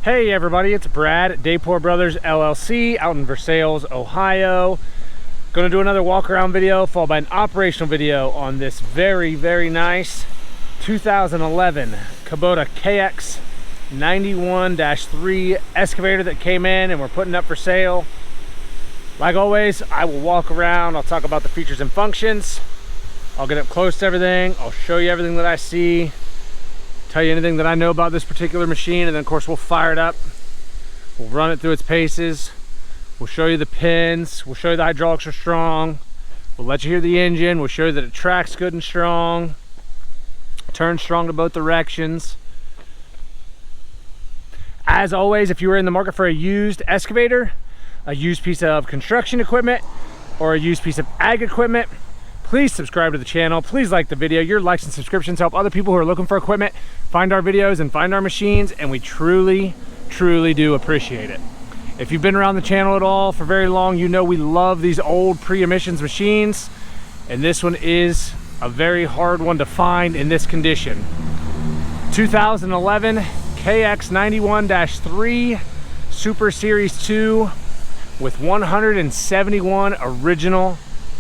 Hey everybody, it's Brad at Dayport Brothers LLC out in Versailles, Ohio. Gonna do another walk around video followed by an operational video on this very nice 2011 Kubota KX91-3 excavator that came in and we're putting up for sale. Like always, I will walk around, I'll talk about the features and functions, I'll get up close to everything, I'll show you everything that I see, tell you anything that I know about this particular machine, and then of course we'll fire it up, we'll run it through its paces, we'll show you the pins, we'll show you the hydraulics are strong, we'll let you hear the engine, we'll show you that it tracks good and strong, turns strong to both directions. As always, if you were in the market for a used excavator, a used piece of construction equipment, or a used piece of ag equipment, please subscribe to the channel. Please like the video. Your likes and subscriptions help other people who are looking for equipment find our videos and find our machines, and we truly do appreciate it. If you've been around the channel at all for very long, you know we love these old pre-emissions machines, and this one is a very hard one to find in this condition. 2011 KX91-3 Super Series 2 with 171 original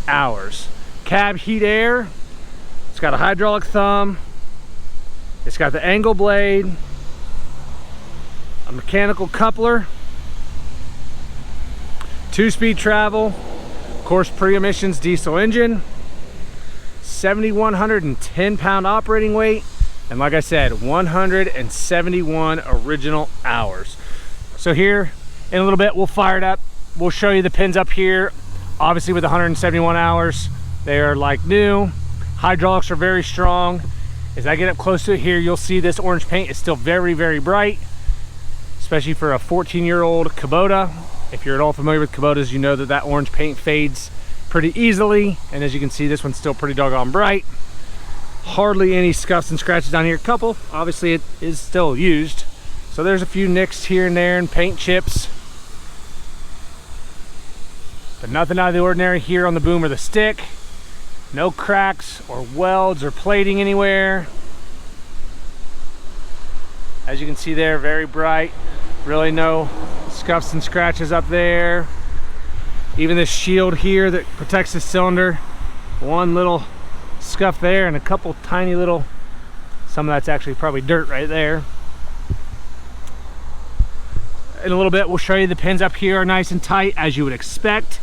hours. Cab heat air, it's got a hydraulic thumb, it's got the angle blade, a mechanical coupler, 2-speed travel, of course pre-emissions diesel engine, 7,110 pound operating weight, and like I said, 171 original hours. So here in a little bit we'll fire it up, we'll show you the pins up here. Obviously with 171 hours, they are like new. Hydraulics are very strong. As I get up close to it here, you'll see this orange paint is still very bright, especially for a 14-year-old Kubota. If you're at all familiar with Kubotas, you know that that orange paint fades pretty easily, and as you can see, this one's still pretty doggone bright. Hardly any scuffs and scratches down here. A couple, obviously it is still used, so there's a few nicks here and there and paint chips, but nothing out of the ordinary here on the boom or the stick. No cracks or welds or plating anywhere. As you can see there, very bright. Really no scuffs and scratches up there. Even this shield here that protects the cylinder, one little scuff there and a couple tiny little, some of that's actually probably dirt right there. In a little bit we'll show you the pins up here are nice and tight as you would expect.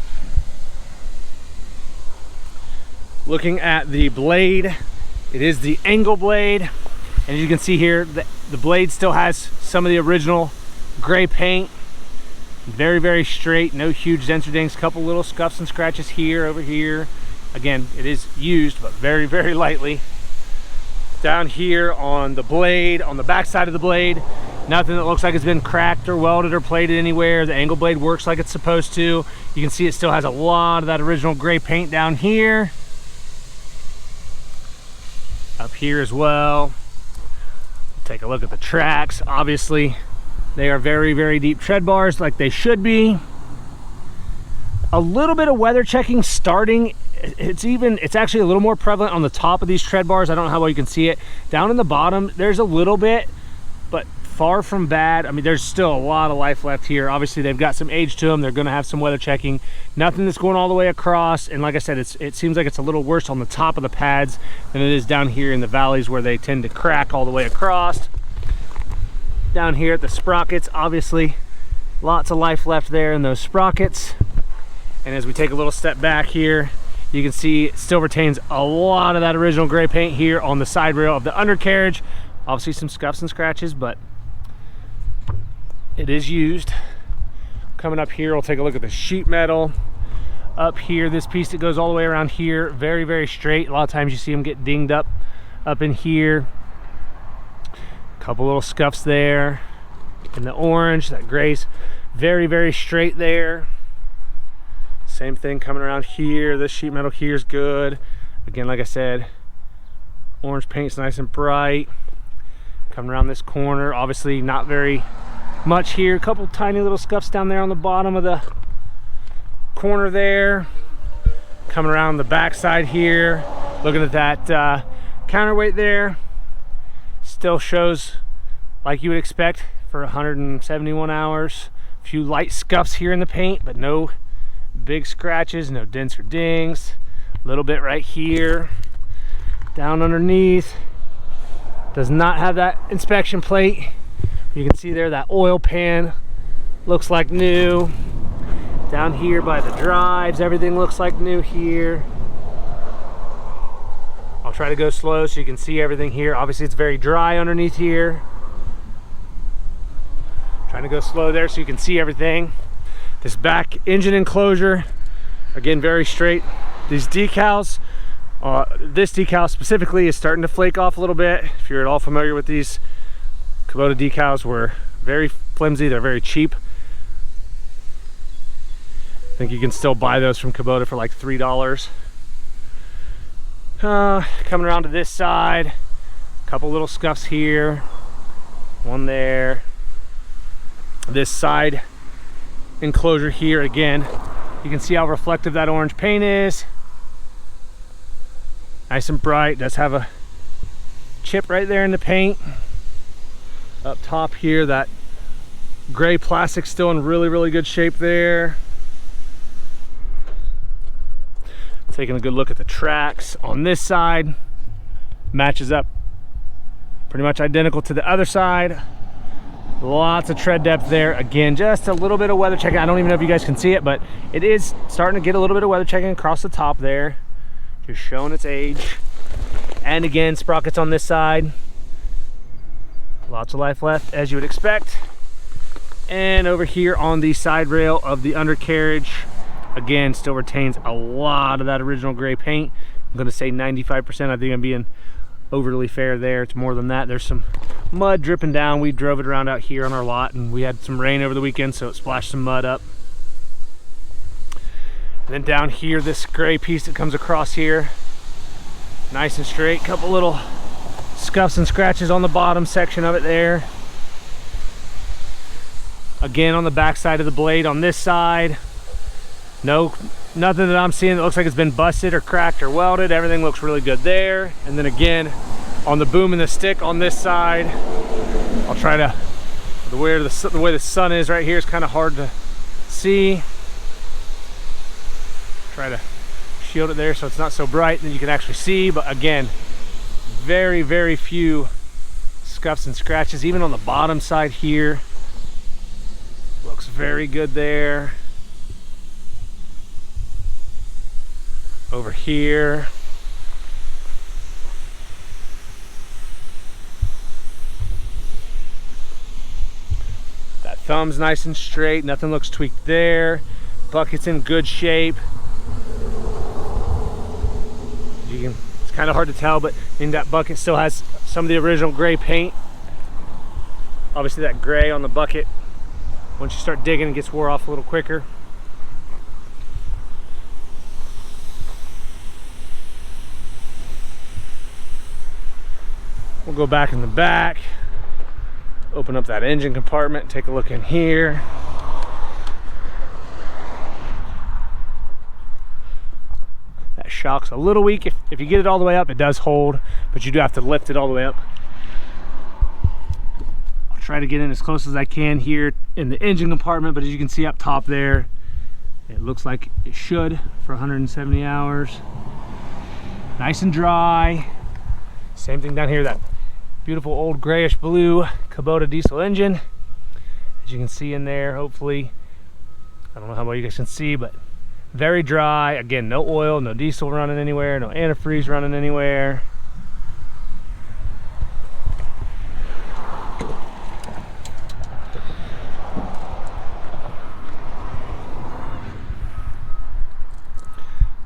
Looking at the blade, it is the angle blade, and as you can see here, the blade still has some of the original gray paint. Very straight, no huge dents or dings, couple little scuffs and scratches here, over here. Again, it is used, but very lightly. Down here on the blade, on the back side of the blade, nothing that looks like it's been cracked or welded or plated anywhere. The angle blade works like it's supposed to. You can see it still has a lot of that original gray paint down here. Up here as well. Take a look at the tracks. Obviously they are very deep tread bars like they should be. A little bit of weather checking starting. It's actually a little more prevalent on the top of these tread bars. I don't know how well you can see it. Down in the bottom there's a little bit, but far from bad. I mean, there's still a lot of life left here. Obviously they've got some age to them. They're going to have some weather checking. Nothing that's going all the way across, and like I said, it seems like it's a little worse on the top of the pads than it is down here in the valleys where they tend to crack all the way across. Down here at the sprockets, obviously lots of life left there in those sprockets. And as we take a little step back here, you can see it still retains a lot of that original gray paint here on the side rail of the undercarriage. Obviously some scuffs and scratches, but it is used. Coming up here, we'll take a look at the sheet metal. Up here, this piece that goes all the way around here, very straight. A lot of times you see them get dinged up in here. A couple little scuffs there. In the orange, that gray's very straight there. Same thing coming around here. This sheet metal here is good. Again, like I said, orange paint's nice and bright. Coming around this corner, obviously not very much here. A couple tiny little scuffs down there on the bottom of the corner there. Coming around the back side here, looking at that counterweight there, still shows like you would expect for 171 hours. A few light scuffs here in the paint, but no big scratches, no dents or dings. A little bit right here, down underneath. Does not have that inspection plate. You can see there that oil pan looks like new. Down here by the drives, everything looks like new here. I'll try to go slow so you can see everything here. Obviously it's very dry underneath here. Trying to go slow there so you can see everything. This back engine enclosure, again, very straight. These decals, this decal specifically is starting to flake off a little bit. If you're at all familiar with these, Kubota decals were very flimsy, they're very cheap. I think you can still buy those from Kubota for like $3. Coming around to this side, a couple little scuffs here, one there. This side enclosure here, again, you can see how reflective that orange paint is. Nice and bright. Does have a chip right there in the paint. Up top here, that gray plastic still in really, really good shape there. Taking a good look at the tracks on this side. Matches up pretty much identical to the other side. Lots of tread depth there. Again, just a little bit of weather checking. I don't even know if you guys can see it, but it is starting to get a little bit of weather checking across the top there. Just showing its age. And again, sprockets on this side. Lots of life left, as you would expect. And over here on the side rail of the undercarriage, again, still retains a lot of that original gray paint. I'm going to say 95%. I think I'm being overly fair there. It's more than that. There's some mud dripping down. We drove it around out here on our lot, and we had some rain over the weekend, so it splashed some mud up. And then down here, this gray piece that comes across here, nice and straight. Couple little scuffs and scratches on the bottom section of it there. Again, on the back side of the blade on this side, nothing that I'm seeing that looks like it's been busted or cracked or welded. Everything looks really good there. And then again, on the boom and the stick on this side, I'll try to, the way the sun is right here is kind of hard to see. Try to shield it there so it's not so bright that you can actually see. But again, very, very few scuffs and scratches. Even on the bottom side here, looks very good there. Over here, that thumb's nice and straight, nothing looks tweaked there. Bucket's in good shape. It's kind of hard to tell, but in that bucket still has some of the original gray paint. Obviously that gray on the bucket, once you start digging, it gets wore off a little quicker. We'll go back in the back, open up that engine compartment, take a look in here. That shock's a little weak. If you get it all the way up, it does hold, but you do have to lift it all the way up. I'll try to get in as close as I can here in the engine compartment, but as you can see up top there, it looks like it should for 170 hours. Nice and dry. Same thing down here, that beautiful old grayish blue Kubota diesel engine. As you can see in there, hopefully, I don't know how well you guys can see, but very dry. Again, no oil, no diesel running anywhere, no antifreeze running anywhere.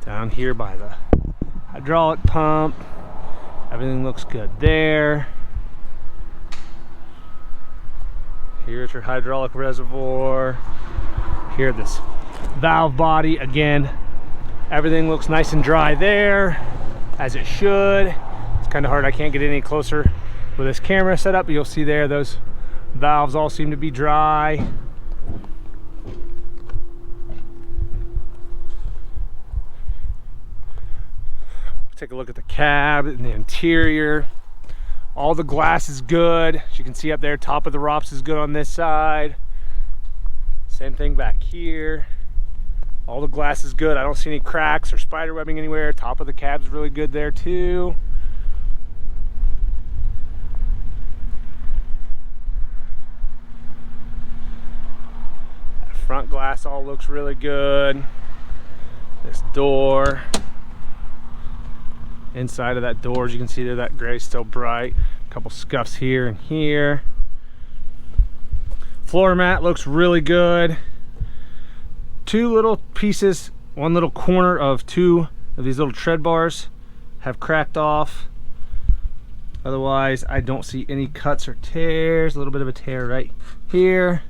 Down here by the hydraulic pump, everything looks good there. Here's your hydraulic reservoir. Here, this valve body, again, everything looks nice and dry there, as it should. It's kind of hard, I can't get any closer with this camera set up, but you'll see there, those valves all seem to be dry. Take a look at the cab and the interior. All the glass is good. As you can see up there, top of the ROPS is good on this side. Same thing back here. All the glass is good. I don't see any cracks or spider webbing anywhere. Top of the cab's really good there too. That front glass all looks really good. This door. Inside of that door, as you can see there, that gray's still bright. A couple scuffs here and here. Floor mat looks really good. Two little pieces, one little corner of two of these little tread bars have cracked off. Otherwise, I don't see any cuts or tears. A little bit of a tear right here.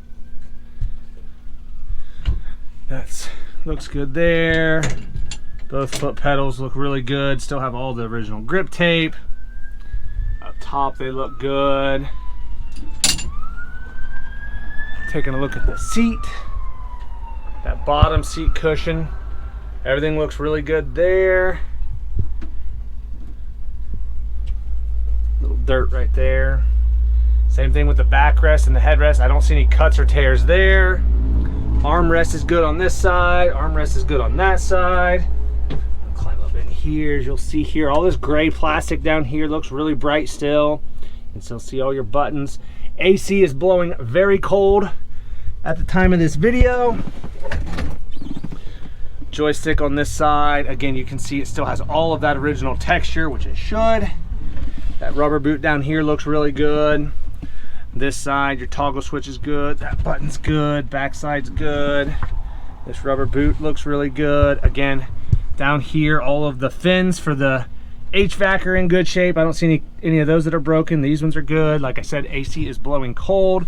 That looks good there. Both foot pedals look really good. Still have all the original grip tape. Up top, they look good. Taking a look at the seat. That bottom seat cushion. Everything looks really good there. Little dirt right there. Same thing with the backrest and the headrest. I don't see any cuts or tears there. Armrest is good on this side. Armrest is good on that side. Climb up in here, as you'll see here, all this gray plastic down here looks really bright still. And still see all your buttons. AC is blowing very cold at the time of this video. Joystick on this side, again, you can see it still has all of that original texture, which it should. That rubber boot down here looks really good. This side, your toggle switch is good. That button's good. Back side's good. This rubber boot looks really good. Again, down here, all of the fins for the HVAC are in good shape. I don't see any of those that are broken. These ones are good. Like I said, AC is blowing cold.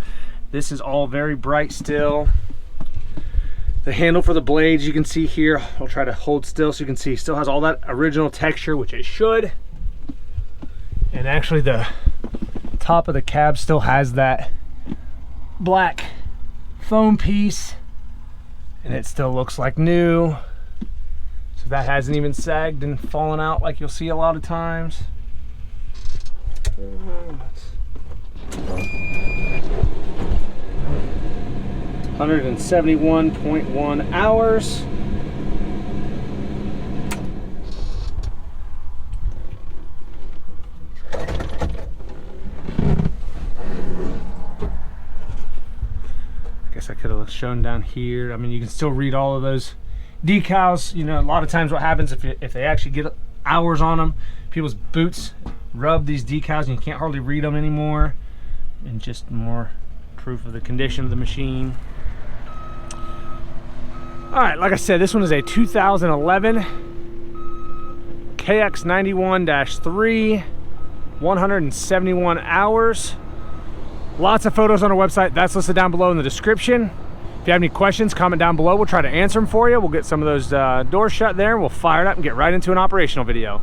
This is all very bright still. The handle for the blades, you can see here, I'll try to hold still so you can see, still has all that original texture, which it should. And actually the top of the cab still has that black foam piece, and it still looks like new. So that hasn't even sagged and fallen out like you'll see a lot of times. 171.1 hours. I guess I could have shown down here. I mean, you can still read all of those decals. You know, a lot of times what happens if they actually get hours on them, people's boots rub these decals and you can't hardly read them anymore. And just more proof of the condition of the machine. All right, like I said, this one is a 2011 KX91-3, 171 hours. Lots of photos on our website. That's listed down below in the description. If you have any questions, comment down below. We'll try to answer them for you. We'll get some of those doors shut there. We'll fire it up and get right into an operational video.